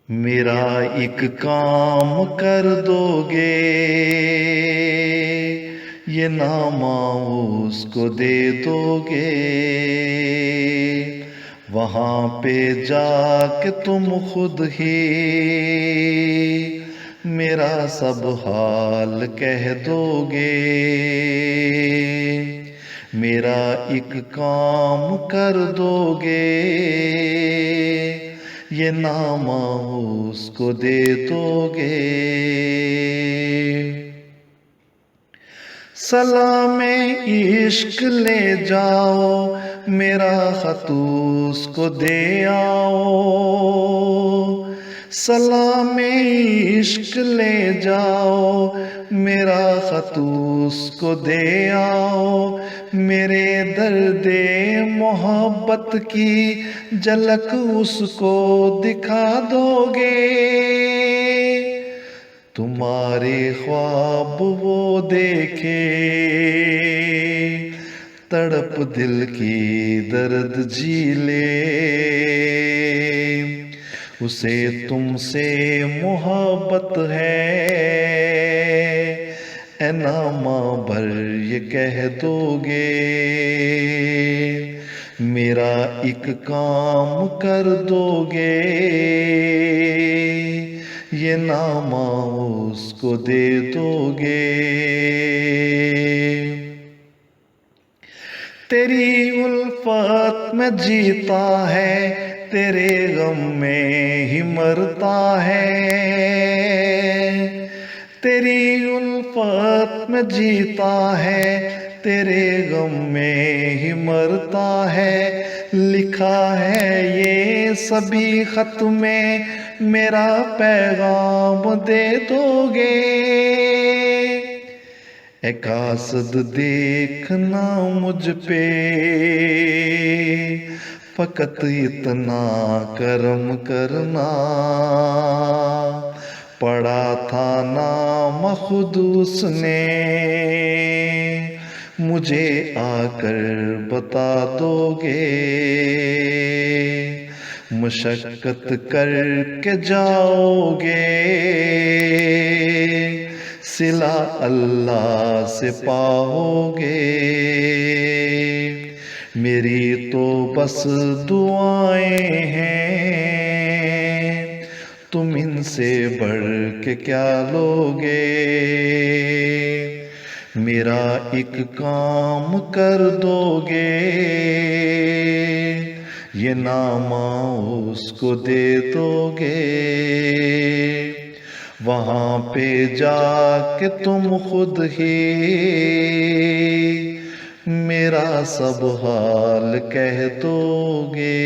मेरा एक काम कर दोगे, ये नामा उसको दे दोगे। वहाँ पे जाके तुम खुद ही मेरा सब हाल कह दोगे। मेरा एक काम कर दोगे, ये नामा उसको दे दोगे। सलामे इश्क ले जाओ, मेरा खत उसको दे आओ। सलामे इश्क ले जाओ, मेरा खत उसको दे आओ। मेरे दर्दे मोहब्बत की झलक उसको दिखा दोगे। तुम्हारे ख्वाब वो देखे, तड़प दिल की दर्द झीले। उसे तुमसे मोहब्बत है, ए नामा भर ये कह दोगे। मेरा एक काम कर दोगे, ये नामा उसको दे दोगे। तेरी उल्फत में जीता है, तेरे गम में ही मरता है। तेरी उल्फत में जीता है, तेरे गम में ही मरता है। लिखा है ये सभी खत में, मेरा पैगाम दे दोगे। ए कासद देखना मुझ पे, फकत इतना करम करना। पढ़ा था नाम खुद उसने, मुझे आकर बता दोगे। मुशक्कत करके जाओगे, सिला अल्लाह से पाओगे। मेरी तो बस दुआएं हैं, तुम इनसे बढ़ के क्या लोगे। मेरा एक काम कर दोगे, ये नामा उसको दे दोगे। वहाँ पे जाके तुम खुद ही मेरा सब हाल कह दोगे।